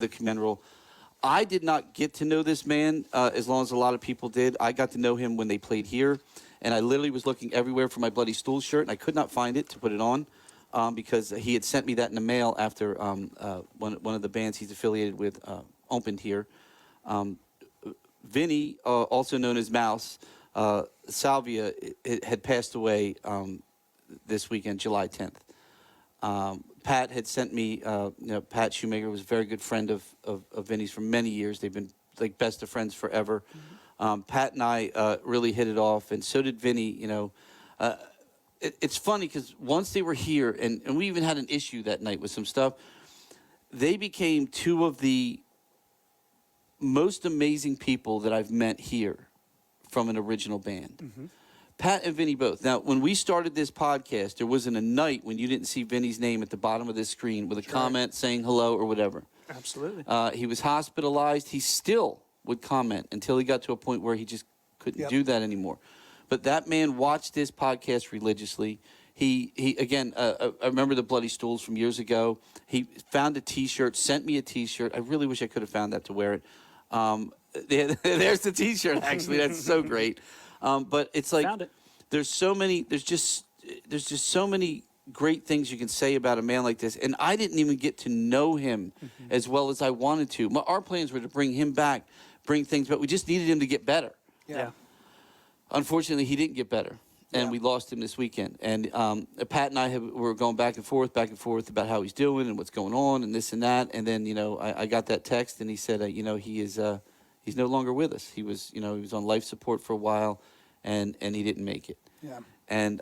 the general. I did not get to know this man as long as a lot of people did. I got to know him when they played here, and I literally was looking everywhere for my Bloody Stool shirt, and I could not find it to put it on because he had sent me that in the mail after one of the bands he's affiliated with opened here. Vinny, also known as Mouse, Salvia, had passed away this weekend, July 10th. Pat had sent me, Pat Shoemaker was a very good friend of Vinny's for many years. They've been like best of friends forever. Pat and I really hit it off, and so did Vinny. It's funny because once they were here, and we even had an issue that night with some stuff, they became two of the most amazing people that I've met here from an original band. Pat and Vinny both. Now, when we started this podcast, there wasn't a night when you didn't see Vinny's name at the bottom of this screen with a comment saying hello or whatever. Absolutely. He was hospitalized. He still would comment until he got to a point where he just couldn't do that anymore. But that man watched this podcast religiously. He again, I remember the Bloody Stools from years ago. He found a T-shirt, sent me a T-shirt. I really wish I could have found that to wear it. There's the T-shirt, actually. That's so great. But it's like there's just so many great things you can say about a man like this. And I didn't even get to know him as well as I wanted to. Our plans were to bring him back, bring things, but we just needed him to get better. Yeah. Unfortunately, he didn't get better, and we lost him this weekend. And Pat and I were going back and forth about how he's doing and what's going on and this and that. And then, I got that text, and he said, he's no longer with us. He was on life support for a while, and he didn't make it. Yeah. And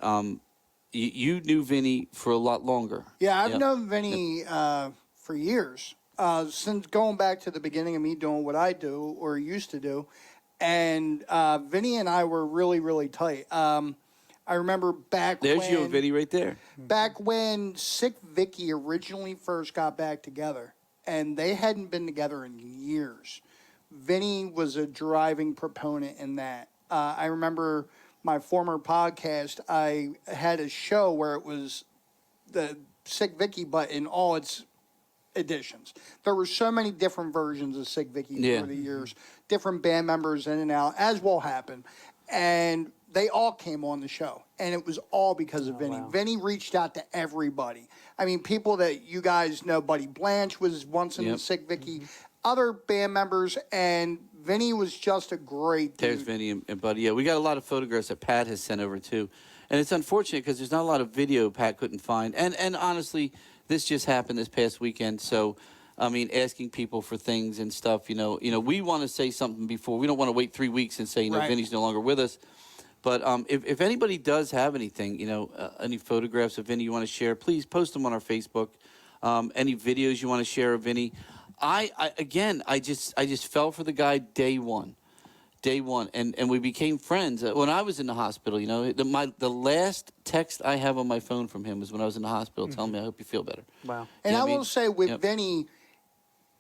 you knew Vinny for a lot longer. Yeah, I've known Vinny for years, since going back to the beginning of me doing what I do or used to do. And Vinny and I were really, really tight. I remember There's you and Vinny right there. Back when Sick Vicky originally first got back together, and they hadn't been together in years. Vinny was a driving proponent in that. I remember my former podcast, I had a show where it was the Sick Vicky, but in all its editions. There were so many different versions of Sick Vicky over the years, different band members in and out, as will happen. And they all came on the show, and it was all because of Vinny. Wow. Vinny reached out to everybody. I mean, people that you guys know, Buddy Blanche was once in the Sick Vicky, other band members, and Vinny was just a great dude. There's Vinny and Buddy. Yeah, we got a lot of photographs that Pat has sent over, too. And it's unfortunate because there's not a lot of video Pat couldn't find. And honestly, this just happened this past weekend. So, I mean, asking people for things and stuff, we want to say something before. We don't want to wait 3 weeks and say, Vinny's no longer with us. But if anybody does have anything, any photographs of Vinny you want to share, please post them on our Facebook. Any videos you want to share of Vinny. I just fell for the guy day one, and we became friends. When I was in the hospital, the last text I have on my phone from him was when I was in the hospital telling me, I hope you feel better. Wow. And I will say with Vinny,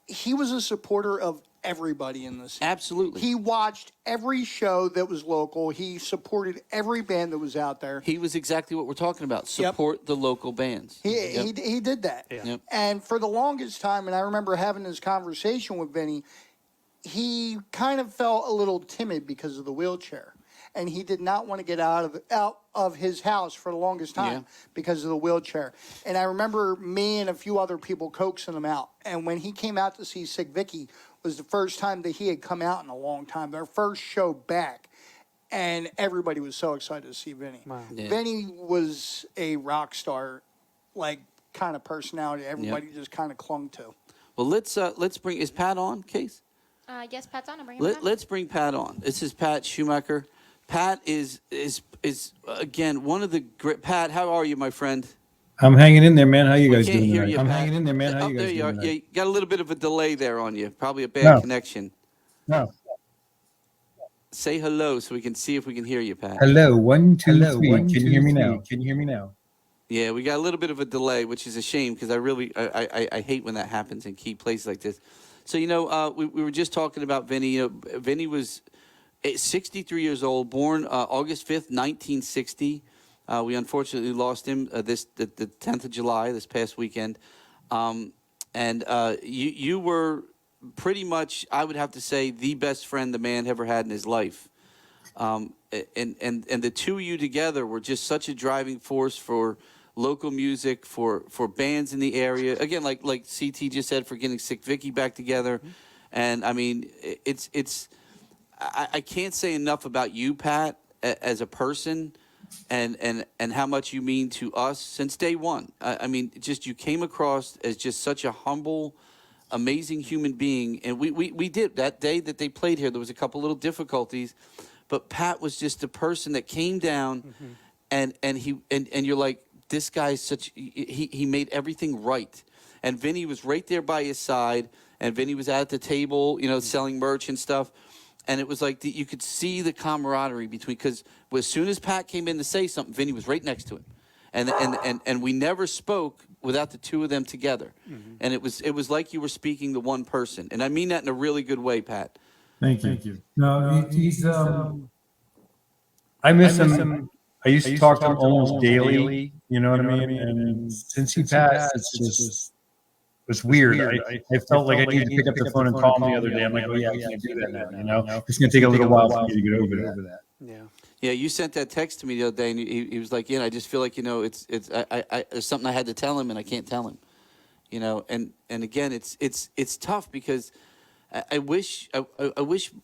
he was a supporter of everybody in this. Absolutely. He watched every show that was local. He supported every band that was out there. He was exactly what we're talking about. Support the local bands. He did that. Yeah. Yep. And for the longest time, and I remember having this conversation with Vinny, he kind of felt a little timid because of the wheelchair. And he did not want to get out of his house for the longest time because of the wheelchair. And I remember me and a few other people coaxing him out. And when he came out to see Sick Vicky, was the first time that he had come out in a long time. Their first show back. And everybody was so excited to see Vinny. Wow. Yeah. Vinny was a rock star, kind of personality everybody just kind of clung to. Well, let's bring, is Pat on, Case? Yes, Pat's on. I'm bringing him back. Let's bring Pat on. This is Pat Shoemaker. Pat is again one of the great. Pat, how are you, my friend? I'm hanging in there, man. How you guys Can't doing? hear you, I'm Pat. hanging in there, man. How you guys there you are. doing? Yeah, you got a little bit of a delay there on you. Probably a bad connection. No. Say hello so we can see if we can hear you, Pat. Hello, 1, 2, 3. Can you hear me now? Can you hear me now? Yeah, we got a little bit of a delay, which is a shame because I hate when that happens in key places like this. So we were just talking about Vinny. Vinny was 63 years old, born August 5th, 1960. We unfortunately lost him the 10th of July, this past weekend. And you were pretty much, I would have to say, the best friend the man ever had in his life. And the two of you together were just such a driving force for local music, for bands in the area. Again, like CT just said, for getting Sick Vicky back together. And I mean, I can't say enough about you, Pat, as a person, and how much you mean to us since day one. I mean, just you came across as just such a humble, amazing human being. And we did that day that they played here. There was a couple little difficulties, but Pat was just a person that came down, and you're like, this guy's such, he made everything right. And Vinny was right there by his side, and Vinny was at the table, selling merch and stuff. And it was like you could see the camaraderie between, because as soon as Pat came in to say something, Vinny was right next to him. And we never spoke without the two of them together. And it was like you were speaking to one person. And I mean that in a really good way, Pat. Thank you. No, he's I miss him. I used to talk to him almost daily. You know what I mean? And since he passed, it's weird. I felt like I needed to pick up the phone and call him the other day. I'm like, oh yeah, I can't do that now. It's going to take a little while for me to get over that. Yeah, you sent that text to me the other day, and he was like, I just feel like, it's there's something I had to tell him, and I can't tell him, And again, it's tough because I wish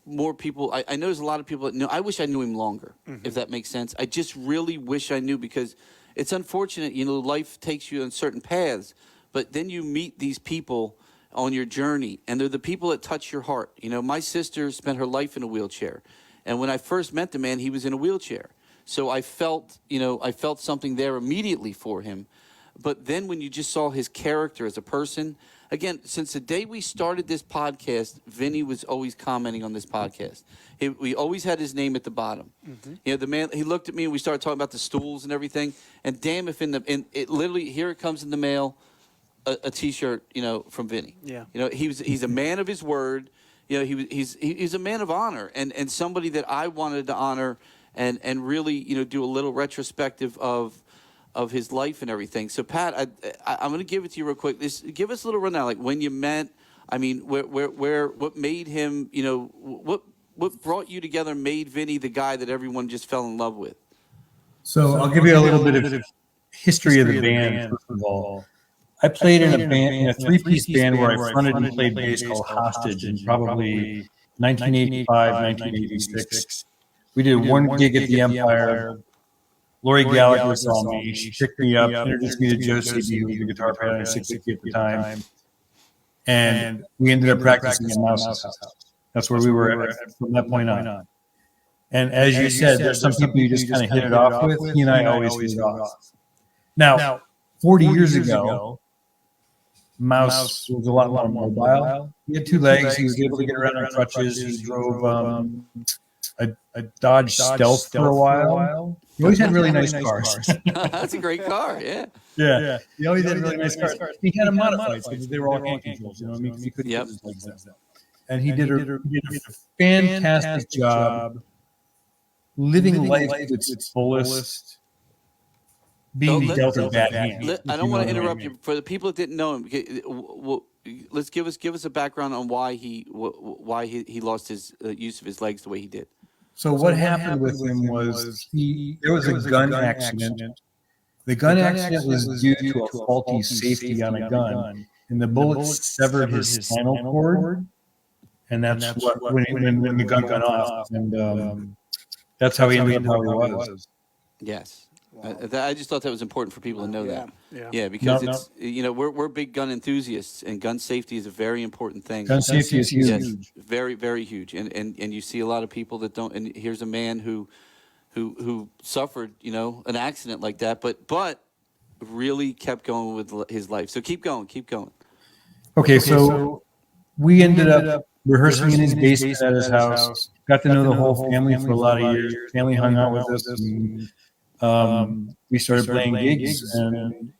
more people. I know there's a lot of people that know. I wish I knew him longer, if that makes sense. I just really wish I knew, because it's unfortunate. Life takes you on certain paths, but then you meet these people on your journey, and they're the people that touch your heart. My sister spent her life in a wheelchair, and when I first met the man, he was in a wheelchair. So I felt something there immediately for him. But then when you just saw his character as a person, again, since the day we started this podcast, Vinny was always commenting on this podcast. We always had his name at the bottom. The man, he looked at me and we started talking about the stools and everything. And damn if it literally, here it comes in the mail, a T-shirt, from Vinny. Yeah. He's a man of his word. He's a man of honor, and somebody that I wanted to honor and really, do a little retrospective of his life and everything. So Pat, I'm going to give it to you real quick. Give us a little rundown, like when you met. I mean, what made him, what brought you together, made Vinny the guy that everyone just fell in love with. So I'll give you a little bit of history of the band. First of all, I played in a band, in a three-piece band where I fronted and played bass called Hostage in probably 1985, 1986. We did one gig at the Empire. Lori Gallagher saw me. She picked me up, introduced me to Joe C.B., who was the guitar player in Sick Vicky at the time. And we ended up practicing in Mouse's house. That's where we were at from that point on. And as you said, there's some people you just kind of hit it off with. He and I always hit it off. Now, 40 years ago, Mouse was a lot more mobile. He had two legs. He was able to get around on crutches. He drove a Dodge Stealth for a while. He always had really nice cars. That's a great car, yeah. Yeah. He always had really nice cars. He had them modified because they were all hand controls, you know what I mean? Because he couldn't get his legs out. And he did a fantastic job living life to its fullest, being dealt a bad hand. I don't want to interrupt you. For the people that didn't know him, let's give us a background on why he lost his use of his legs the way he did. So what happened with him was there was a gun accident. The gun accident was due to a faulty safety on a gun, and the bullet severed his spinal cord, and that's what when the gun went off, and that's how he ended up how he was. Yes. Wow. I just thought that was important for people to know that. Yeah, because we're big gun enthusiasts, and gun safety is a very important thing. Gun safety is huge. Yes, very, very huge. And you see a lot of people that don't. And here's a man who suffered, an accident like that, but really kept going with his life. So keep going. Okay, so we ended up rehearsing in his basement at his house. Got to know the whole family for a lot of years. Family hung out with us. And, we started playing gigs and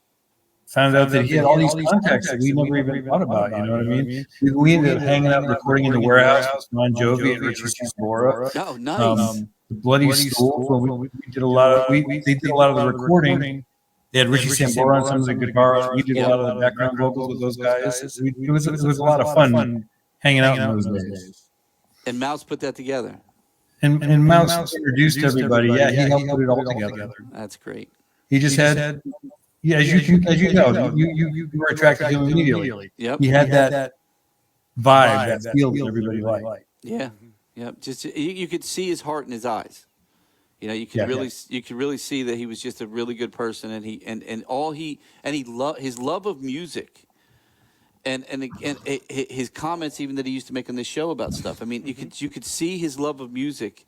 found out that he had all these contacts that we never even thought about. You know what I mean? We ended up hanging out, recording in the warehouse with Bon Jovi and Richie Sambora. Oh, nice. The Bloody Stool. We did a lot of. They did a lot of the recording They had Richie Sambora on some of the guitars. We did a lot of the background vocals with those guys. It was a lot of fun hanging out in those days. And Mouse put that together. And Mouse introduced everybody. Yeah, he helped put it all together. That's great. He just had, yeah, as you know, you were attracted to him immediately. Yep. He had that vibe, that feel that everybody liked. Yeah. Yep. Just you could see his heart in his eyes. You know, you could really see that he was just a really good person, and his love of music, and his comments even that he used to make on this show about stuff. I mean, you could see his love of music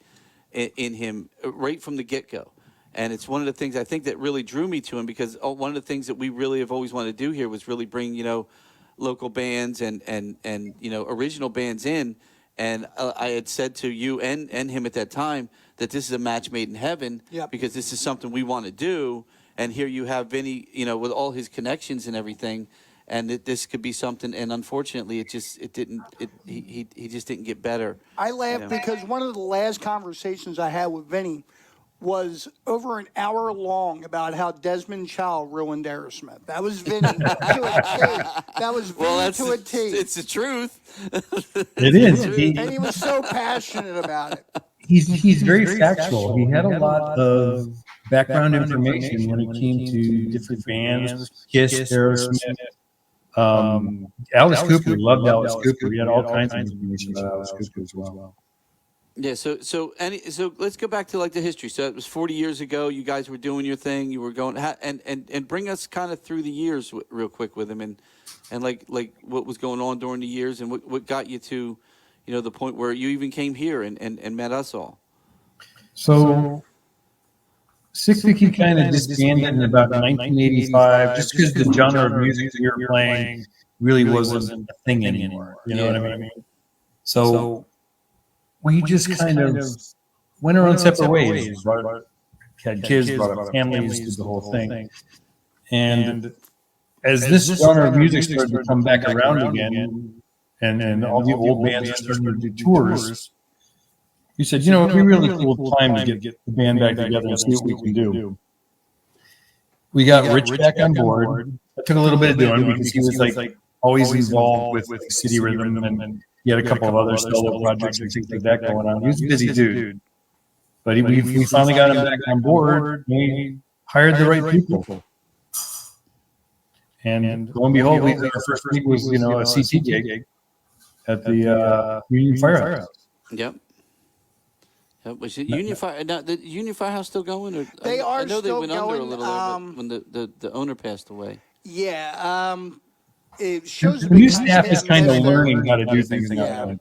in him right from the get-go. And it's one of the things I think that really drew me to him, because one of the things that we really have always wanted to do here was really bring, local bands and original bands in. And I had said to you and him at that time that this is a match made in heaven, because this is something we want to do. And here you have Vinny, with all his connections and everything, and that this could be something. And unfortunately, he just didn't get better. I laughed because one of the last conversations I had with Vinny was over an hour long about how Desmond Child ruined Aerosmith. That was Vinny to a T. That was Vinny to a T. It's the truth. It is. And he was so passionate about it. He's very factual. He had a lot of background information when it came to different bands, Kiss, Aerosmith. Alice Cooper, loved Alice Cooper. He had all kinds of information about Alice Cooper as well. Yeah, so let's go back to like the history. So it was 40 years ago. You guys were doing your thing. You were going and bring us kind of through the years real quick with him, and like what was going on during the years, and what got you to, the point where you even came here and met us all. So Sick Vicky kind of disbanded in about 1985, just because the genre of music that we were playing really wasn't a thing anymore. You know what I mean? So we just kind of went our own separate ways. Had kids, brought up families, did the whole thing. And as this genre of music started to come back around again, and all the old bands are starting to do tours, you said, it'd be really cool time to get the band back together and see what we can do. We got Rich back on board. It took a little bit of doing, because he was like always involved with City Rhythm, and he had a couple of other solo projects and things like that going on. He was a busy dude. But we finally got him back on board. We hired the right people. And lo and behold, our first week was, a CT gig at the Union Firehouse. Yep. Was it Union Fire? Now, the Union Firehouse still going? Or, They are I know still they went going. under a little bit when the owner passed away. Yeah. It shows the new staff is kind of learning how to do things.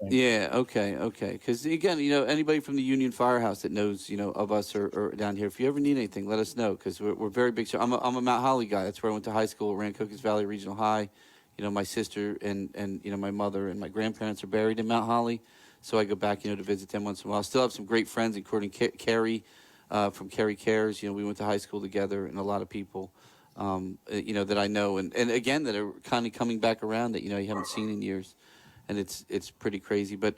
Yeah. Okay. Because again, anybody from the Union Firehouse that knows, of us or down here, if you ever need anything, let us know, because we're very big. So I'm a Mount Holly guy. That's where I went to high school. Ran Cookies Valley Regional High. My sister and my mother and my grandparents are buried in Mount Holly, so I go back, to visit them once in a while. I still have some great friends, including Carrie from Carrie Cares. We went to high school together, and a lot of people. That I know, and again, that are kind of coming back around that, you haven't seen in years, and it's pretty crazy. But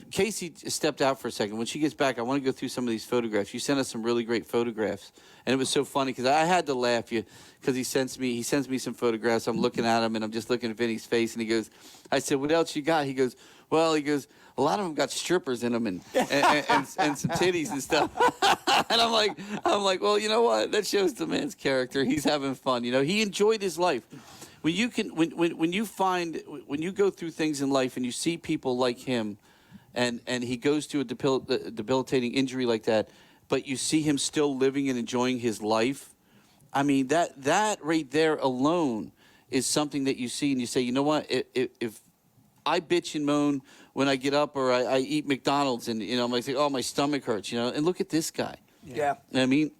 Casey stepped out for a second. When she gets back, I want to go through some of these photographs. You sent us some really great photographs, and it was so funny because I had to laugh because he sends me some photographs. I'm looking at them, and I'm just looking at Vinny's face, and he goes, I said, "What else you got?" He goes, "Well," a lot of them got strippers in them and some titties and stuff. And I'm like, well, you know what? That shows the man's character. He's having fun. He enjoyed his life. When you go through things in life and you see people like him, and he goes through a debilitating injury like that, but you see him still living and enjoying his life. I mean, that right there alone is something that you see and you say, you know what? If I bitch and moan when I get up, or I eat McDonald's, and I'm like, oh, my stomach hurts, and look at this guy. Yeah. I mean,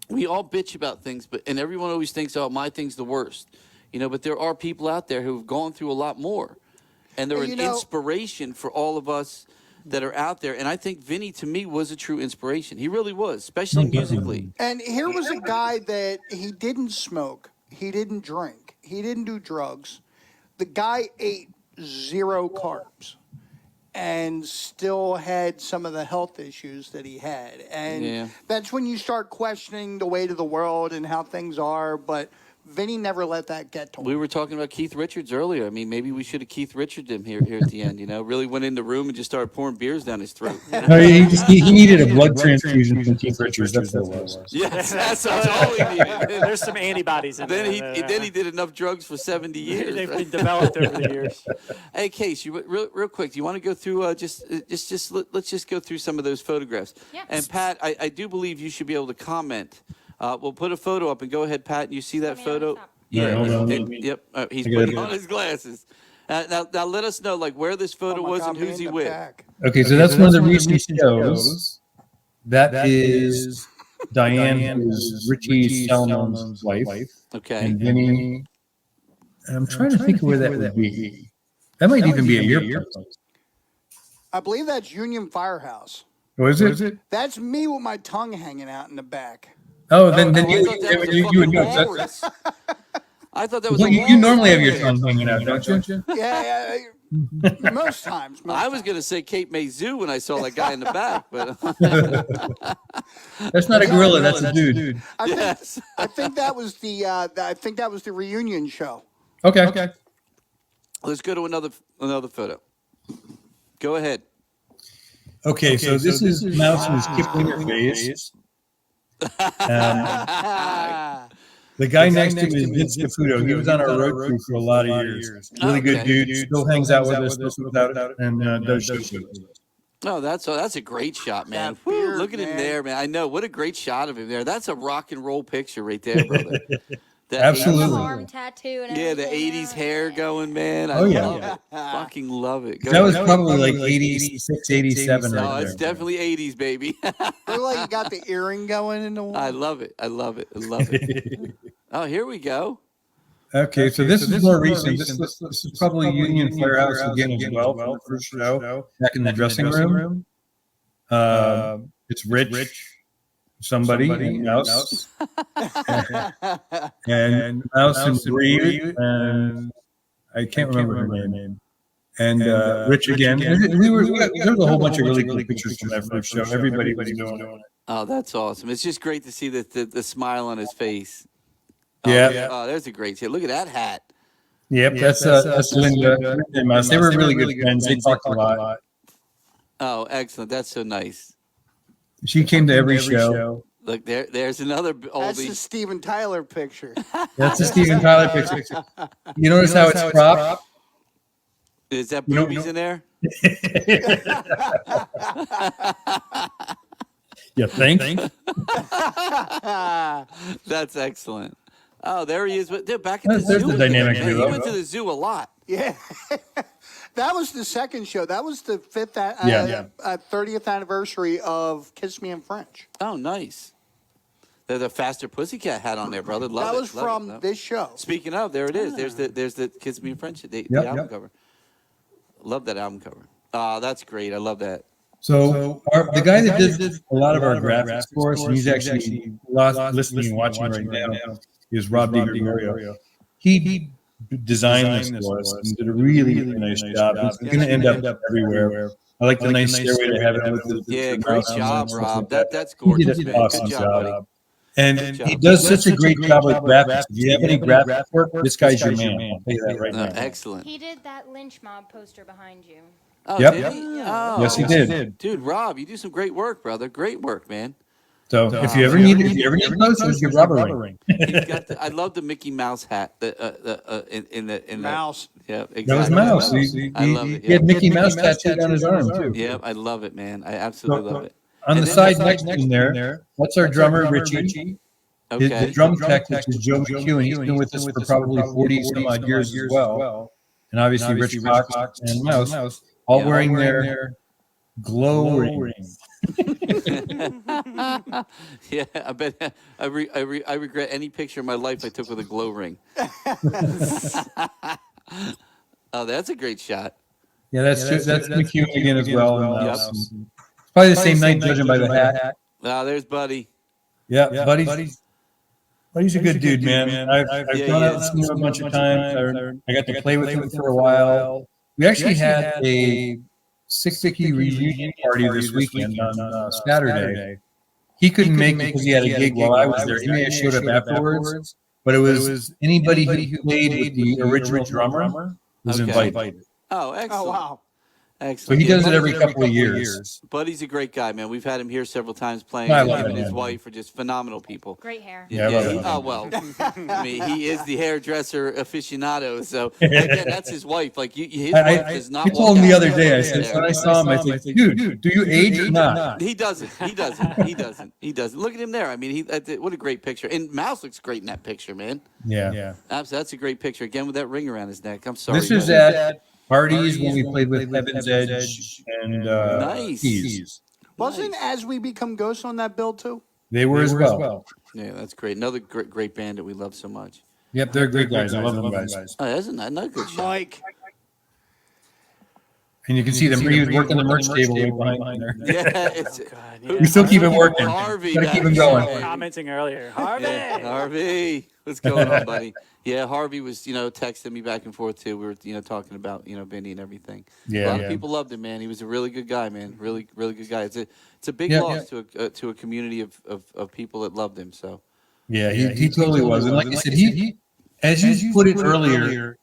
we all bitch about things, and everyone always thinks, oh, my thing's the worst, but there are people out there who've gone through a lot more, and they're an inspiration for all of us that are out there. And I think Vinny, to me, was a true inspiration. He really was, especially musically. And here was a guy that he didn't smoke, he didn't drink, he didn't do drugs. The guy ate 0 carbs. and still had some of the health issues that he had. And that's when you start questioning the weight of the world and how things are. But Vinny never let that get to him. We were talking about Keith Richards earlier. I mean, maybe we should have Keith Richards him here at the end, really went in the room and just started pouring beers down his throat. No, he needed a blood transfusion from Keith Richards. That's what it was. Yes, that's all he needed. There's some antibodies in Then there. then he did enough drugs for 70 years. They've been developed over the years. Hey, Case, real quick, do you want to go through let's just go through some of those photographs. Yeah. And Pat, I do believe you should be able to comment. We'll put a photo up and go ahead, Pat. You see that Let me know photo? what's up. Yeah. Hold on, Yep. He's I got putting it. on his glasses. Now let us know where this photo Oh my was God, and who's man, he the with. back. Okay, so that's one of the recent shows. That is Diane, who's Richie Salmon's wife. Okay. And Vinny. And I'm trying to think of where that would be. That might even be a year. I believe that's Union Firehouse. Oh, is it? That's me with my tongue hanging out in the back. Oh, then I thought that was a you fucking would know. walrus. I thought that was You normally have your tongue hanging out, don't you? Yeah, most times. I was going to say Cape May Zoo when I saw that guy in the back, but That's not a gorilla. That's a dude. yes. I think that was the reunion show. Okay. Let's go to another photo. Go ahead. Okay, so this is Mouse in his Kip Winger phase. The guy next to him is Vince Caputo. He was on our road crew for a lot of years. Really good dude. Still hangs out with us, still without it, and does shows with us. Oh, that's a great shot, man. That beard, Look at him man. there, man. I know. What a great shot of him there. That's a rock and roll picture right there, brother. That Absolutely. The arm tattoo and Yeah, the everything. 80s hair going, man. I Oh, yeah. love it. Fucking love it. Go That was ahead. probably like 86, 87 Oh, right it's there. definitely 80s, baby. Look like you got the earring going in the wall. I love it. I love it. I love it. Oh, here we go. Okay, so this is more recent. This is probably Union Firehouse again as well from the first show, back in the dressing room. It's Rich, somebody, and Mouse. And Mouse and Bree, and I can't remember her name. And Rich again. There was a whole bunch of really good pictures from that first show. Everybody was doing it. Oh, that's awesome. It's just great to see the smile on his face. Yeah. Oh, there's a great shit. Look at that hat. Yep, that's Linda and Mouse. They were really good friends. They talked a lot. Oh, excellent. That's so nice. She came to every show. Look, there's another That's the oldie. Steven Tyler picture. That's the Steven Tyler picture. You notice how it's cropped? Is that boobies in there? You think? That's excellent. Oh, there he is. They're back at the There's zoo. the dynamic again. He duo. went to the zoo a lot. Yeah. That was the second show. That was the 30th anniversary of Kiss Me in French. Oh, nice. There's a Faster Pussycat hat on there, brother. Love That it. was love from it. this show. Speaking of, there it is. There's the Kiss Me in French, the album cover. Love that album cover. That's great. I love that. So the guy that did a lot of our graphics for us, and he's actually listening and watching right now, is Rob DiGregorio. He designed this for us and did a really nice job. It's going to end up everywhere. I like the nice stairway to have it with the Yeah, great mouse job, and Rob. stuff like That's He gorgeous, did an man. awesome Good job, buddy. job. And Good job. he does such a great job with graphics. If you have any graphic work, this guy's your man. I'll tell you that right now. Excellent. He did that lynch mob poster behind you. Oh, Yep. did he? Oh. Yes, he did. Dude, Rob, you do some great work, brother. Great work, man. So if you ever need posters, give Rob a ring. He's got I love the Mickey Mouse hat. In the Mouse. Yeah, exactly. That was Mouse. I love it. He had Mickey Mouse tattooed on his arm too. Yeah, I love it, man. I absolutely love it. On the And then side next to him there, that's our drummer, Richie. The Okay. drum tech, which is Joe McHugh, and he's been with us for probably 40 some odd years as well. And obviously Rich Cox and Mouse, all wearing their glow rings. Yeah, I bet I regret any picture of my life I took with a glow ring. Oh, that's a great shot. Yeah, that's McHugh again as well. Yep. It's probably the same night, judging by the hat. Oh, there's Buddy. Yeah, Buddy's a good dude, man. I've gone out and seen him a bunch of times. I got to play with him for a while. We actually had a Sick Vicky reunion party this weekend on Saturday. He couldn't make it because he had a gig while I was there. He may have showed up afterwards, but it was anybody who played with the original drummer was Okay. invited. Oh, excellent. Oh, wow. So Excellent. he Yeah, does it every couple of years. Buddy's a great guy, man. We've had him here several times playing. I And love him and him, his man. wife are just phenomenal people. Great hair. Yeah, I love him. Oh, well, I mean, he is the hairdresser aficionado. So, again, that's his wife. Like, his wife does not I told him walk the out other day, I there. said, when I saw him, I said, dude, do you age or not? He doesn't. He doesn't. He doesn't. He doesn't. Look at him there. I mean, what a great picture. And Mouse looks great in that picture, man. Yeah. Absolutely. That's a great picture. Again, with that ring around his neck. I'm sorry. This is man. at parties when we played with Heaven's Edge and Nice. Keys. Wasn't As We Become Ghosts on that bill too? They were as well. Yeah, that's great. Another great band that we love so much. Yep, they're great guys. I love them guys. Oh, that's another good shot. Mike. And you can see them. He was working the merch table right behind there. Yeah, it's God, who- We still keep it working. Harvey. Gotta keep that- him going. Yeah. Commenting earlier. Harvey. Yeah, Harvey, what's going on, buddy? Yeah, Harvey was, texting me back and forth too. We were, talking about, Vinny and everything. A lot of people loved him, man. He was a really good guy, man. Really, really good guy. It's a big loss to a community of people that loved him. So. Yeah, he totally was. And like I said, he as you put it earlier,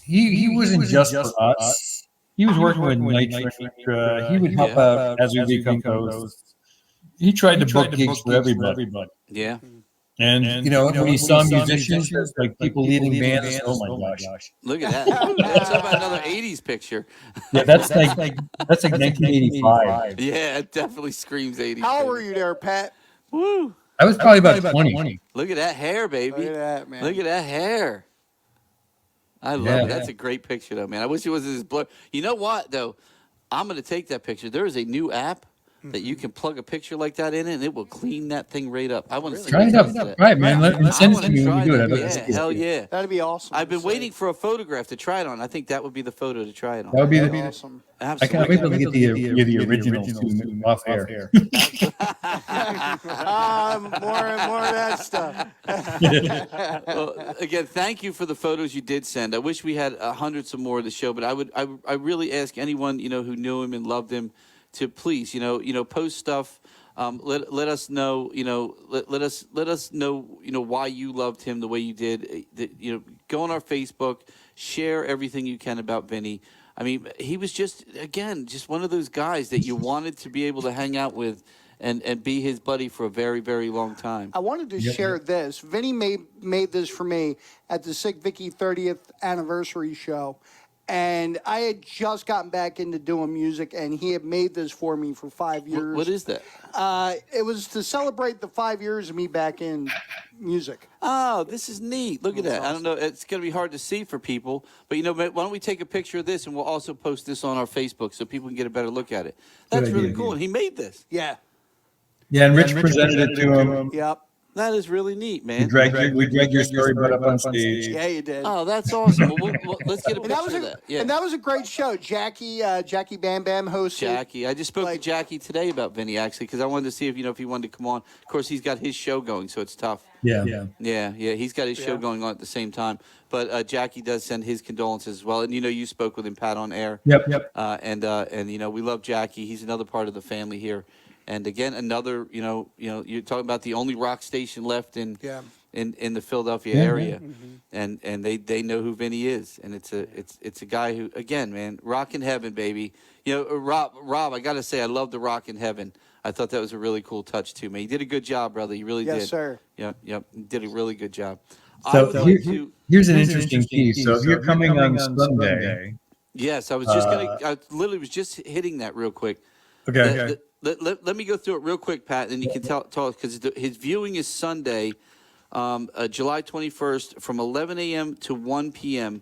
he wasn't just for us. He was working with Nitro. He would help out as we become ghosts. He tried to book gigs for everybody. Yeah. And when he saw musicians, like people leading bands, oh my gosh. Look at that. Let's talk about another 80s picture. Yeah, that's like 1985. Yeah, it definitely screams 80s. How old were you there, Pat? Woo. I was probably about 20. Look at that hair, baby. Look at that, man. Look at that hair. I love it. That's a great picture, though, man. I wish it was as blur. You know what, though? I'm going to take that picture. There is a new app that you can plug a picture like that in it, and it will clean that thing right up. I want to see Try it what out. that. Right, man. Send it to me when try you do it. that. I'd like to Yeah, see it. hell yeah. That'd be awesome. I've been waiting for a photograph to try it on. I think that would be the photo to try it on. That would be That'd be the. awesome. I can't wait Absolutely. to get the original too off air. More of that stuff. Well, again, thank you for the photos you did send. I wish we had hundreds of more of the show, but I really ask anyone who knew him and loved him to please post stuff. Let us know let us know why you loved him the way you did. Go on our Facebook, share everything you can about Vinny. I mean, he was just one of those guys that you wanted to be able to hang out with and be his buddy for a very, very long time. I wanted to share this. Vinny made this for me at the Sick Vicky 30th anniversary show. And I had just gotten back into doing music, and he had made this for me for 5 years. What is that? It was to celebrate the 5 years of me back in music. Oh, this is neat. Look at that. I don't know. It's going to be hard to see for people. But, why don't we take a picture of this, and we'll also post this on our Facebook so people can get a better look at it. That's really cool. And he made this. Yeah. Yeah, and Rich presented it to him. Yep. That is really neat, man. We dragged your storyboard up on stage. Yeah, you did. Oh, that's awesome. Well, let's get a And that picture was of that. Yeah. and that was a great show. Jackie Bam Bam hosted. Jackie. I just spoke to Jackie today about Vinny, actually, because I wanted to see if he wanted to come on. Of course, he's got his show going, so it's tough. Yeah. Yeah. He's got his show going on at the same time. But Jackie does send his condolences as well. And, you spoke with him, Pat, on air. Yep. And we love Jackie. He's another part of the family here. And again, another, you're talking about the only rock station left in the Philadelphia area, and they know who Vinny is, and it's a guy who, again, man, rock in heaven, baby. Rob, I gotta say, I love the rock in heaven. I thought that was a really cool touch too, man. You did a good job, brother. You really did. Yes, sir. Yep. You did a really good job. So here's an interesting piece. So if you're coming on Sunday. Yes, I was just I literally was just hitting that real quick. Okay. Let me go through it real quick, Pat, and you can tell because his viewing is Sunday, July 21st, from 11 a.m. to 1 p.m.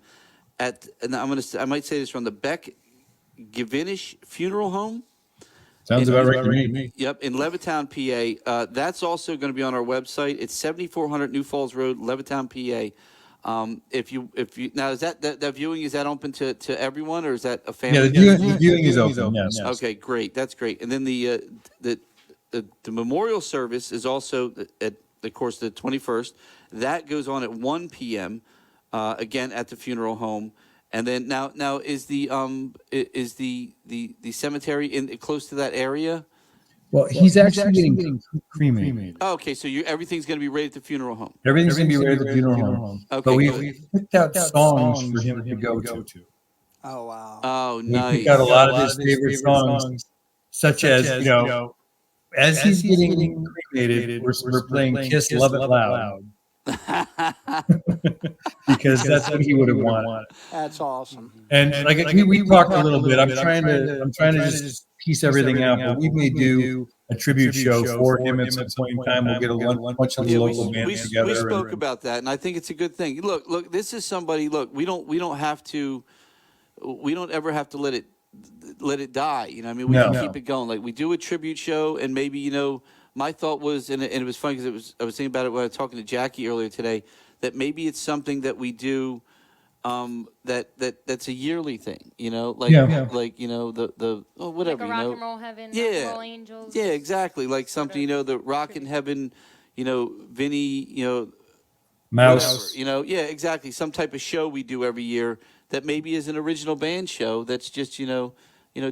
and I might say this wrong, the Beck Givinish Funeral Home. Sounds about right to me. Yep, in Levittown, PA. That's also going to be on our website. It's 7400 New Falls Road, Levittown, PA. If you now is that viewing, is that open to everyone, or is that a family? Yeah, the viewing is open. Yes. Okay, great. That's great. And then the memorial service is also at, of course, the 21st. That goes on at 1 p.m. Again at the funeral home. And then now is the cemetery in close to that area? Well, he's actually getting cremated. Oh, okay, so everything's going to be right at the funeral home. Everything's going to be right at the funeral home. Okay, But good. we picked out songs for him to go to. Oh wow. Oh, We nice. picked out a lot of his favorite songs, such as, as he's getting cremated, we're playing Kiss Love It Loud. Because that's what he would have wanted. That's awesome. And like we talked a little bit. I'm trying to just piece everything out, but we may do a tribute show for him at some point in time. We'll get a bunch of the local bands together. We spoke about that, and I think it's a good thing. Look, this is somebody. Look, we don't ever have to let it die. You know, I mean, we can keep it going. Like we do a tribute show, and maybe my thought was, and it was funny because I was thinking about it when I was talking to Jackie earlier today, that maybe it's something that we do. That's a yearly thing, like the whatever, Like a rock and roll heaven, rock yeah, and roll angels. yeah, exactly, like something, the rock in heaven, Vinny, Mouse, whatever, yeah, exactly, some type of show we do every year that maybe is an original band show that's just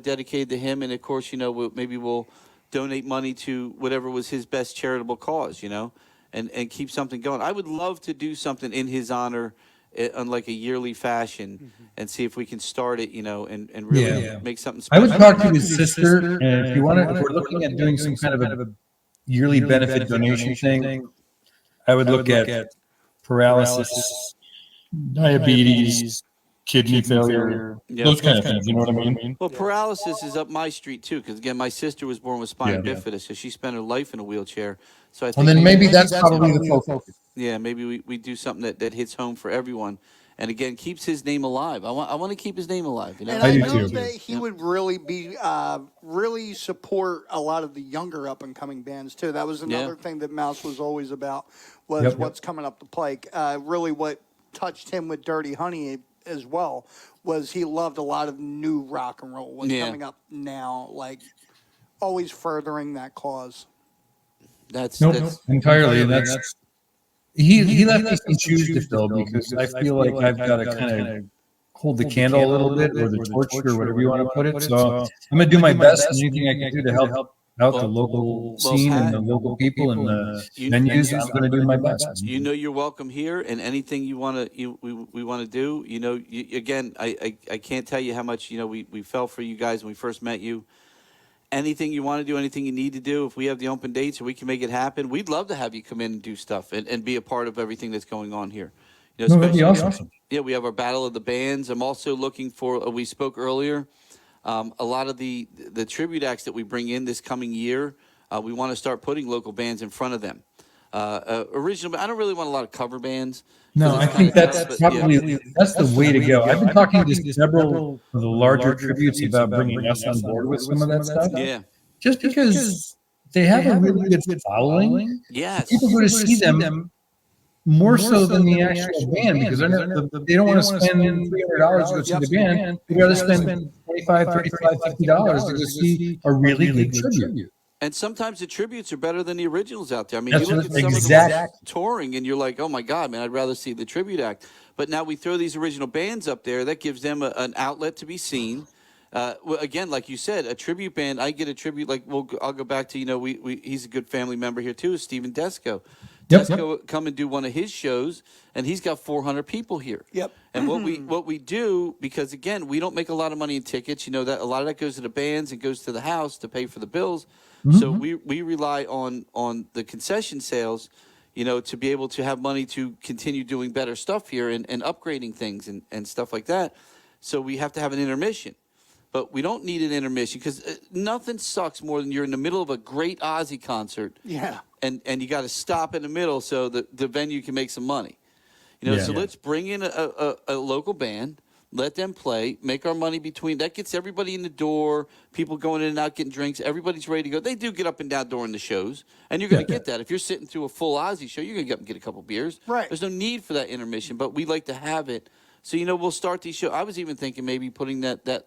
dedicated to him, and of course maybe we'll donate money to whatever was his best charitable cause, and keep something going. I would love to do something in his honor. On like a yearly fashion, and see if we can start it, and really make something special. I would talk to his sister, and if we're looking at doing some kind of a yearly benefit donation thing, I would look at paralysis, diabetes, kidney failure, those kind of things. You know what I mean? Well, paralysis is up my street too, because again, my sister was born with spina bifida, so she spent her life in a wheelchair. So I think then maybe that's probably the focus. Yeah, maybe we do something that hits home for everyone, and again keeps his name alive. I want to keep his name alive. And I know too. that he would really be really support a lot of the younger up and coming bands too. That was another thing that Mouse was always about was what's coming up the pike. Really, what touched him with Dirty Honey as well was he loved a lot of new rock and roll. What's coming up now, like always furthering that cause. That's entirely. That's he left me some shoes to fill because I feel like I've got to kind of hold the candle a little bit or the torch or whatever you want to put it. So I'm gonna do my best and anything I can do to help out the local scene and the local people and the venues. I'm gonna do my best. You're welcome here, and anything you want to we want to do. Again, I can't tell you how much we felt for you guys when we first met you. Anything you want to do, anything you need to do, if we have the open dates or we can make it happen, we'd love to have you come in and do stuff and be a part of everything that's going on here. That'd be awesome. Yeah, we have our Battle of the Bands. I'm also looking for, we spoke earlier, a lot of the tribute acts that we bring in this coming year, we want to start putting local bands in front of them. Original, I don't really want a lot of cover bands. No, I think that's probably that's the way to go. I've been talking to several of the larger tributes about bringing us on board with some of that stuff. Yeah, just because they have a really good following. Yes, people go to see them more so than the actual band because they don't want to spend $300 to go see the band. They'd rather spend $25, $35, $50 to go see a really good tribute. And sometimes the tributes are better than the originals out there. I mean, That's you look at some of them touring, and you're like, "Oh my God, man! I'd rather see the tribute act." But now we throw these original bands up there. That gives them an outlet to be seen. Again, like you said, a tribute band. I get a tribute. Like I'll go back to he's a good family member here too. Is Stephen Desco. Desco come and do one of his shows, and he's got 400 people here. Yep. And what we do, because again, we don't make a lot of money in tickets. That a lot of that goes to the bands and goes to the house to pay for the bills. So we rely on the concession sales, to be able to have money to continue doing better stuff here and upgrading things and stuff like that. So we have to have an intermission. But we don't need an intermission because nothing sucks more than you're in the middle of a great Ozzy concert. Yeah. And you got to stop in the middle so the venue can make some money. Let's bring in a local band. Let them play, make our money between. That gets everybody in the door, people going in and out getting drinks. Everybody's ready to go. They do get up and down during the shows, and you're going to get that. If you're sitting through a full Ozzy show, you're going to get up and get a couple beers. Right. There's no need for that intermission, but we like to have it. So, we'll start these shows. I was even thinking maybe putting that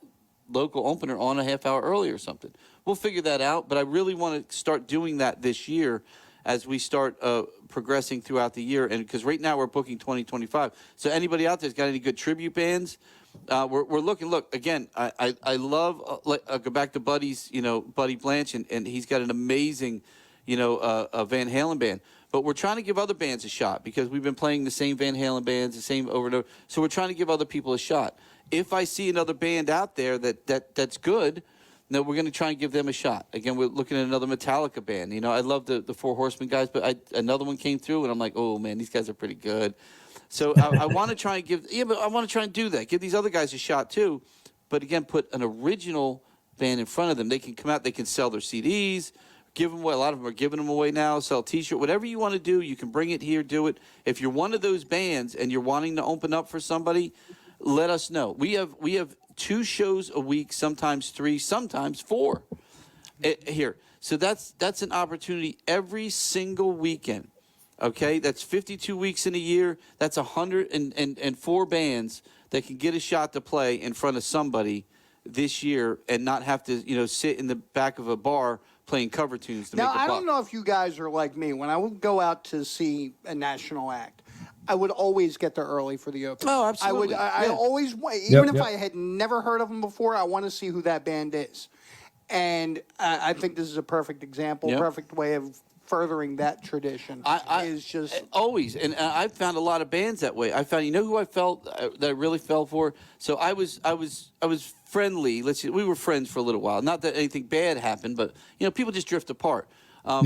local opener on a half hour early or something. We'll figure that out, but I really want to start doing that this year as we start progressing throughout the year. And because right now we're booking 2025. So anybody out there's got any good tribute bands, We're looking. Look again. I love. Go back to Buddy's. Buddy Blanche, and he's got an amazing, Van Halen band. But we're trying to give other bands a shot because we've been playing the same Van Halen bands, the same over and over. So we're trying to give other people a shot. If I see another band out there that's good, we're going to try and give them a shot. Again, we're looking at another Metallica band. I love the Four Horsemen guys, but another one came through, and I'm like, oh man, these guys are pretty good. So I want to try and I want to try and do that. Give these other guys a shot too, but again, put an original band in front of them. They can come out, they can sell their CDs. Give them away. A lot of them are giving them away now. Sell T-shirt, whatever you want to do. You can bring it here, do it. If you're one of those bands and you're wanting to open up for somebody, let us know. We have 2 shows a week, sometimes 3, sometimes 4 here. So that's an opportunity every single weekend. Okay, that's 52 weeks in a year. That's 104 bands that can get a shot to play in front of somebody this year and not have to sit in the back of a bar playing cover tunes to Now, make a buck. I don't know if you guys are like me. When I would go out to see a national act, I would always get there early for the opening. Oh, absolutely. I Yeah. always, even if I had never heard of them before, I want to see who that band is. And I think this is a perfect example, Yep. perfect way of furthering that tradition. Is just always, and I've found a lot of bands that way. I found, who I felt that I really fell for. So I was friendly. We were friends for a little while. Not that anything bad happened, but people just drift apart. In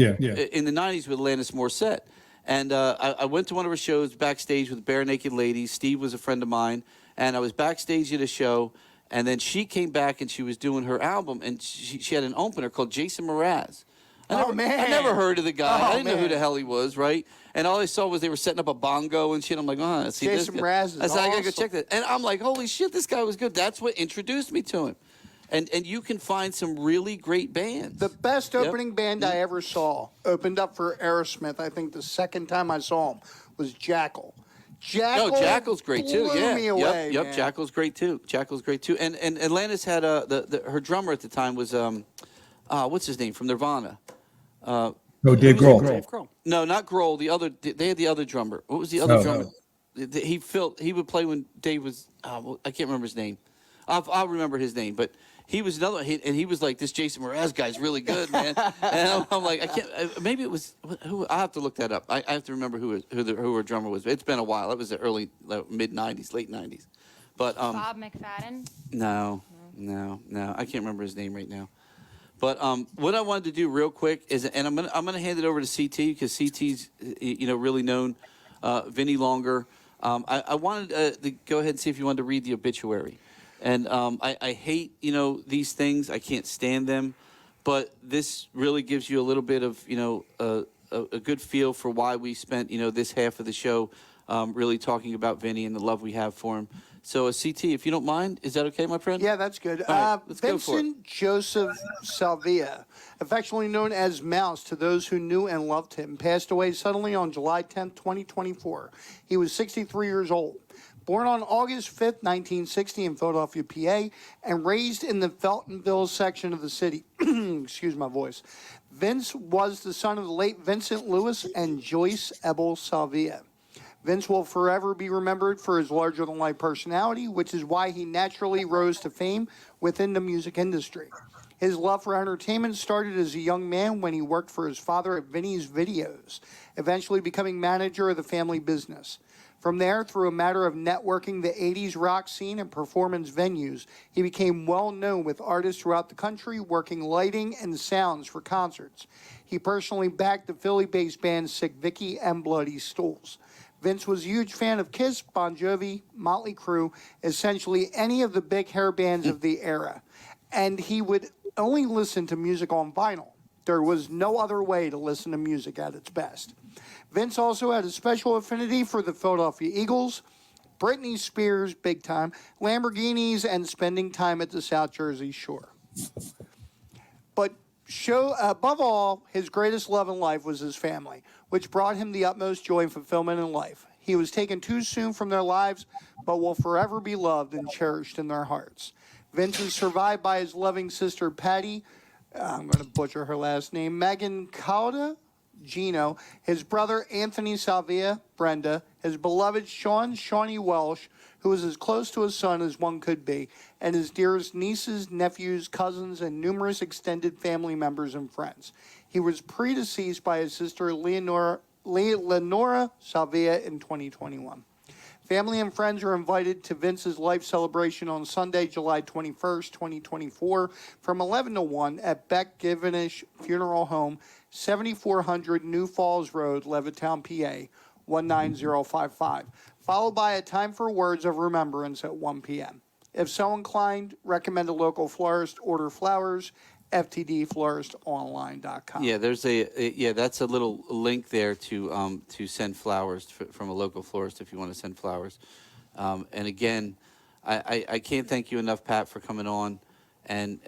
the '90s with Landis Morissette, and I went to one of her shows backstage with Bare Naked Ladies. Steve was a friend of mine, and I was backstage at a show. And then she came back and she was doing her album, and she had an opener called Jason Mraz. I never heard of the guy. I didn't know who the hell he was, right? And all I saw was they were setting up a bongo and shit. I'm like, see this Jason guy. Mraz is I said, I gotta go awesome. check that. And I'm like, holy shit, this guy was good. That's what introduced me to him. And you can find some really great bands. the best opening band I ever saw. Opened up for Aerosmith. I think the second time I saw him was Jackal. Jackal's great too. blew Yeah, me away, yep. man. Jackal's great too. And Landis had her drummer at the time was what's his name from Nirvana. Dave Grohl. Dave Grohl. No, not Grohl. They had the other drummer. What was the other drummer? He would play when Dave was. I can't remember his name. I'll remember his name, but he was another. And he was like, this Jason Mraz guy's really good, man. And I'm like, I can't. Maybe it was who. I have to look that up. I have to remember who her drummer was. It's been a while. It was the early mid '90s, late '90s. But Bob McFadden. no. I can't remember his name right now. But what I wanted to do real quick is, and I'm gonna hand it over to CT because CT's really known Vinny longer. I wanted to go ahead and see if you wanted to read the obituary, and I hate these things. I can't stand them, but this really gives you a little bit of a good feel for why we spent this half of the show really talking about Vinny and the love we have for him. So, CT, if you don't mind, is that okay, my friend? Yeah, that's good. All right, let's go for it. Vincent Joseph Salvia, affectionately known as Mouse to those who knew and loved him, passed away suddenly on July 10th, 2024. He was 63 years old. Born on August 5th, 1960 in Philadelphia, PA, and raised in the Feltonville section of the city. Excuse my voice. Vince was the son of the late Vincent Lewis and Joyce Ebel Salvia. Vince will forever be remembered for his larger-than-life personality, which is why he naturally rose to fame within the music industry. His love for entertainment started as a young man when he worked for his father at Vinny's Videos, eventually becoming manager of the family business. From there, through a matter of networking the 80s rock scene and performance venues, he became well known with artists throughout the country working lighting and sounds for concerts. He personally backed the Philly-based bands Sick Vicky and Bloody Stools. Vince was a huge fan of Kiss, Bon Jovi, Motley Crue, essentially any of the big hair bands of the era. And he would only listen to music on vinyl. There was no other way to listen to music at its best. Vince also had a special affinity for the Philadelphia Eagles, Britney Spears, big time, Lamborghinis, and spending time at the South Jersey Shore. But above all, his greatest love in life was his family, which brought him the utmost joy and fulfillment in life. He was taken too soon from their lives, but will forever be loved and cherished in their hearts. Vince is survived by his loving sister, Patty, I'm going to butcher her last name, Megan Cauda, Gino, his brother, Anthony Salvia, Brenda, his beloved Shawnee Welsh, who was as close to his son as one could be, and his dearest nieces, nephews, cousins, and numerous extended family members and friends. He was predeceased by his sister Leonora Salvia in 2021. Family and friends are invited to Vince's life celebration on Sunday, July 21st, 2024, from 11 to 1 at Beck Givenish Funeral Home, 7400 New Falls Road, Levittown, PA, 19055, followed by a time for words of remembrance at 1 p.m. If so inclined, recommend a local florist, order flowers, ftdfloristonline.com. Yeah, there's that's a little link there to send flowers from a local florist if you want to send flowers. And again, I can't thank you enough, Pat, for coming on. And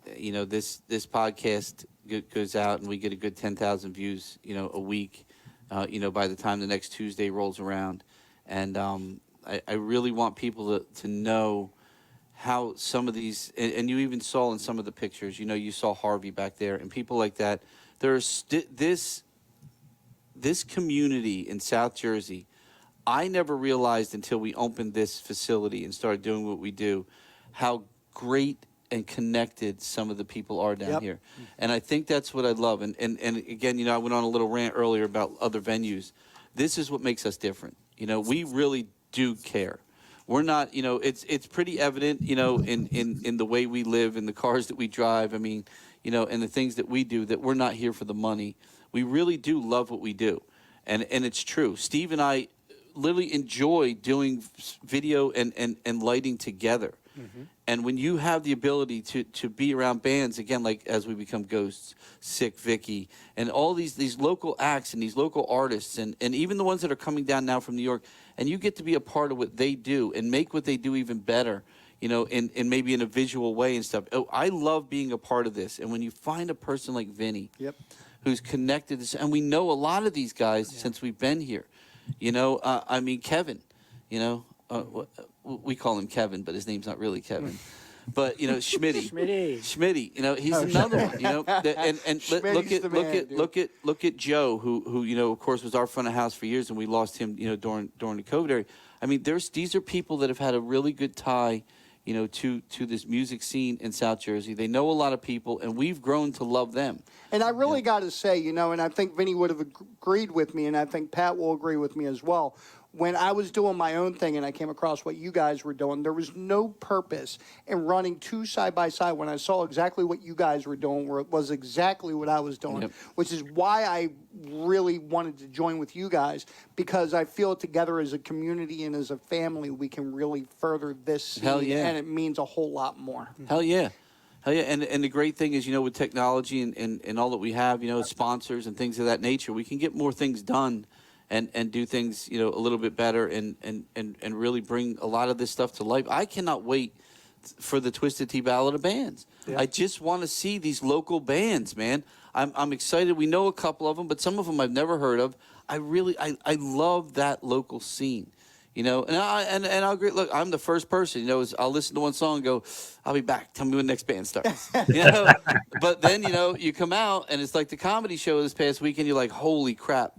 this podcast goes out and we get a good 10,000 views a week. By the time the next Tuesday rolls around, and I really want people to know how some of these, and you even saw in some of the pictures, you saw Harvey back there and people like that. There's this community in South Jersey. I never realized until we opened this facility and started doing what we do, how great and connected some of the people are down here. And I think that's what I love. And again, I went on a little rant earlier about other venues. This is what makes us different. We really do care. We're not, it's pretty evident, in the way we live, in the cars that we drive. I mean, and the things that we do, that we're not here for the money. We really do love what we do. And it's true. Steve and I literally enjoy doing video and lighting together. Mm-hmm. And when you have the ability to be around bands, again, like As We Become Ghosts, Sick Vicky, and all these local acts and these local artists, and even the ones that are coming down now from New York, and you get to be a part of what they do and make what they do even better, in maybe in a visual way and stuff. Oh, I love being a part of this. And when you find a person like Vinny, who's connected, and we know a lot of these guys since we've been here, I mean, Kevin, we call him Kevin, but his name's not really Kevin. But Schmitty, he's another one. Look at Joe, who of course was our front of house for years, and we lost him, during the COVID era. I mean, these are people that have had a really good tie, to this music scene in South Jersey. They know a lot of people, and we've grown to love them. And I really got to say, and I think Vinny would have agreed with me, and I think Pat will agree with me as well. When I was doing my own thing and I came across what you guys were doing, there was no purpose in running two side by side when I saw exactly what you guys were doing, where it was exactly what I was doing, which is why I really wanted to join with you guys, because I feel together as a community and as a family, we can really further this scene, and it means a whole lot more. Hell yeah. And the great thing is, with technology and all that we have, sponsors and things of that nature, we can get more things done. And do things, a little bit better and really bring a lot of this stuff to life. I cannot wait for the Twisted Tea Ballad of Bands. Yeah. I just want to see these local bands, man. I'm excited. We know a couple of them, but some of them I've never heard of. I love that local scene, and I'll agree. Look, I'm the first person, I'll listen to one song and go, I'll be back. Tell me when the next band starts. But then, you come out and it's like the comedy show this past weekend. You're like, holy crap.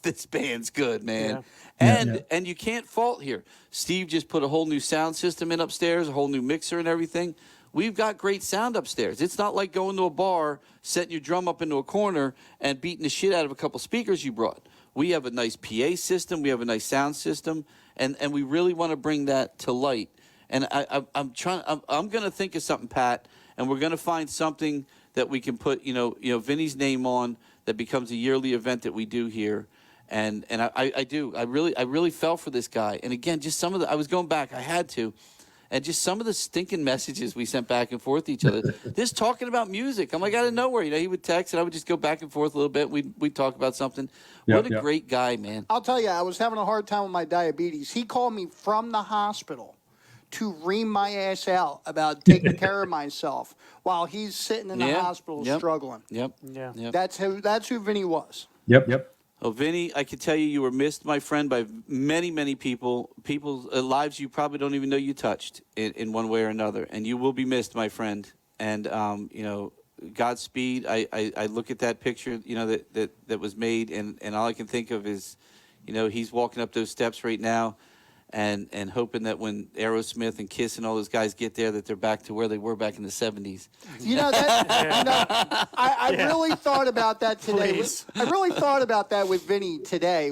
This band's good, man. And you can't fault here. Steve just put a whole new sound system in upstairs, a whole new mixer and everything. We've got great sound upstairs. It's not like going to a bar, setting your drum up into a corner, and beating the shit out of a couple speakers you brought. We have a nice PA system. We have a nice sound system, and we really want to bring that to light. And I'm going to think of something, Pat, and we're going to find something that we can put, Vinny's name on, that becomes a yearly event that we do here. And I really fell for this guy. And again, just some of I was going back, I had to, and just some of the stinking messages we sent back and forth to each other. Just talking about music. I'm like, out of nowhere, he would text and I would just go back and forth a little bit. We'd talk about something. What a great guy, man. I'll tell you, I was having a hard time with my diabetes. He called me from the hospital to ream my ass out about taking care of myself while he's sitting in the hospital struggling. That's who Vinny was. Oh, Vinny, I can tell you were missed, my friend, by many, many people. People's lives you probably don't even know you touched in one way or another. And you will be missed, my friend. And, Godspeed. I look at that picture, that was made, and all I can think of is, he's walking up those steps right now. and hoping that when Aerosmith and Kiss and all those guys get there, that they're back to where they were back in the 70s. I really thought about that today. Please. I really thought about that with Vinny today.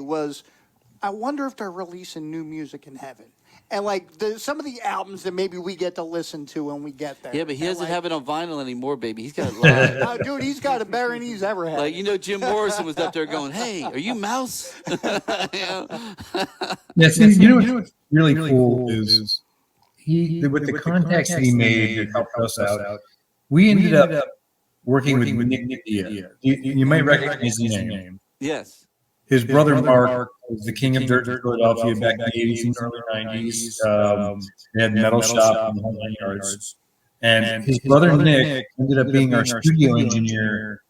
I wonder if they're releasing new music in heaven, and like some of the albums that maybe we get to listen to when we get there. Yeah, but he And, doesn't like, have it on vinyl anymore, baby. He's got it live. Oh, dude, he's got it better than he's ever had. Like, Jim Morrison was up there going, "Hey, are you Mouse?" You know? Yeah, see, what's really cool is with the contacts that he made that helped us out, we ended up working with Nick Dia. You might recognize his name. Yes. His brother Mark was the king of dirt in Philadelphia back in the 80s and early 90s. They had Metal Shop in the whole 9 yards. And his brother Nick ended up being our studio engineer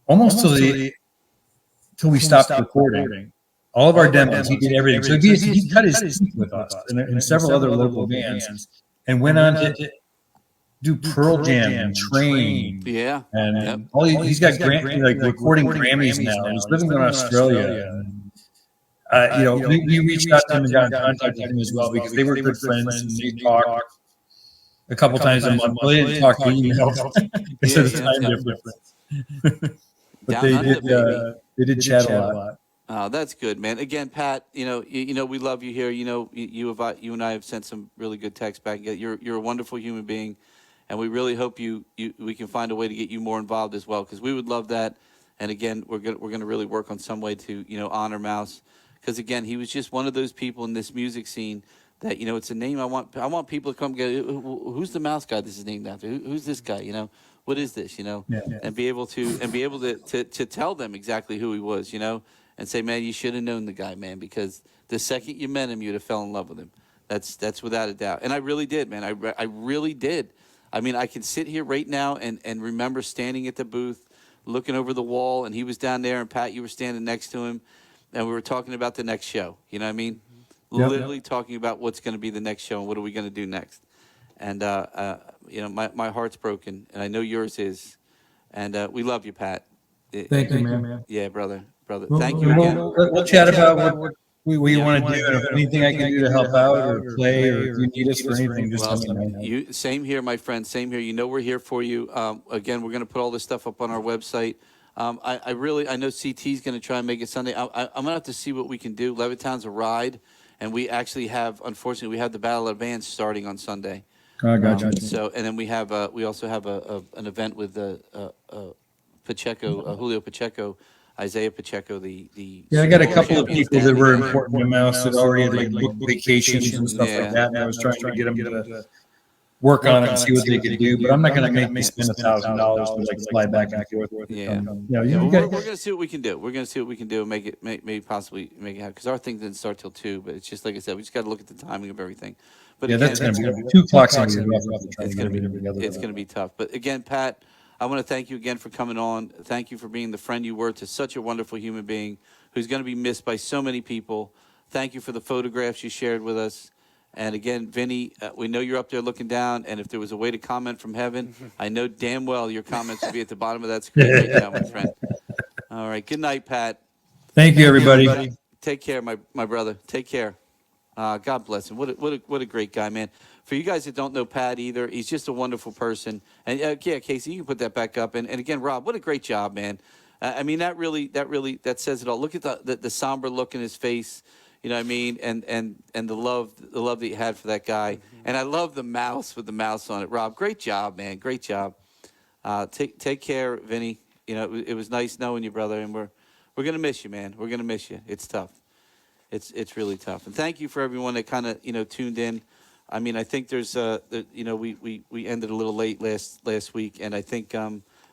almost till we stopped recording. All of our demos, he did everything. So he cut his teeth with us and several other local bands and went on to do Pearl Jam and Train. Yeah. And he's got recording Grammys now. He's living in Australia. We reached out to him and got in contact with him as well because they were good friends and they talked a couple times a month. Well, they didn't talk email because of the time difference. But they did chat a lot. Oh, that's good, man. Again, Pat, we love you here. You and I have sent some really good texts back. You're a wonderful human being, and we really hope we can find a way to get you more involved as well, because we would love that. And again, we're gonna really work on some way to honor Mouse, because again, he was just one of those people in this music scene that it's a name I want people to come get. Who's the Mouse guy this is named after? Who's this guy? What is this? And be able to tell them exactly who he was. And say, man, you should have known the guy, man, because the second you met him, you'd have fell in love with him. That's without a doubt. And I really did, man. I really did. I mean, I can sit here right now and remember standing at the booth, looking over the wall, and he was down there, and Pat, you were standing next to him, and we were talking about the next show. You know what I mean? Yep. Literally talking about what's going to be the next show and what are we going to do next. And, my heart's broken, and I know yours is. And we love you, Pat. Thank you, man. Yeah, brother. Well, thank you again. We'll chat about what we want to do, and if anything I can do to help out or play, or if you need us for anything, just let me know. Same here, my friend. Same here. We're here for you. Again, we're going to put all this stuff up on our website. I know CT's going to try and make it Sunday. I'm going to have to see what we can do. Levittown's a ride, and we actually unfortunately, we have the Battle of Bands starting on Sunday. I got you. So, and then we also have an event with Pacheco, Julio Pacheco, Isaiah Pacheco, I got a couple of people that were important to Mouse that already had booked vacations and stuff like that, and I was trying to get them to work on it and see what they could do. But I'm not going to make me spend $1,000 to fly back and forth. Yeah. We're going to see what we can do. We're going to see what we can do and maybe possibly make it happen, because our thing didn't start till 2. But it's just like I said, we just got to look at the timing of everything. But again, that's going to be 2 o'clock. It's going to be tough. But again, Pat, I want to thank you again for coming on. Thank you for being the friend you were to such a wonderful human being who's going to be missed by so many people. Thank you for the photographs you shared with us. And again, Vinny, we know you're up there looking down, and if there was a way to comment from heaven, I know damn well your comments would be at the bottom of that screen right now, my friend. All right. Good night, Pat. Thank you, everybody. Take care, my brother. Take care. God bless him. What a great guy, man. For you guys that don't know Pat either, he's just a wonderful person. And Casey, you can put that back up. And again, Rob, what a great job, man. I mean, that says it all. Look at the somber look in his face. You know what I mean? And the love that you had for that guy. And I love the mouse with the mouse on it. Rob, great job, man. Great job. Take care, Vinny. It was nice knowing you, brother. And we're gonna miss you, man. We're gonna miss you. It's tough. It's really tough. And thank you for everyone that kind of tuned in. I mean, I think there's we ended a little late last week, and I think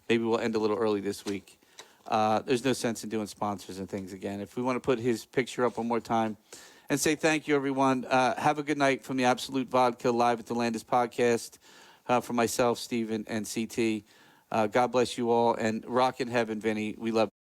maybe we'll end a little early this week. There's no sense in doing sponsors and things again. If we want to put his picture up one more time and say thank you, everyone. Have a good night from the Absolute Vodka live at the Landis podcast. For myself, Steve, and CT. God bless you all, and rock in heaven, Vinny. We love you.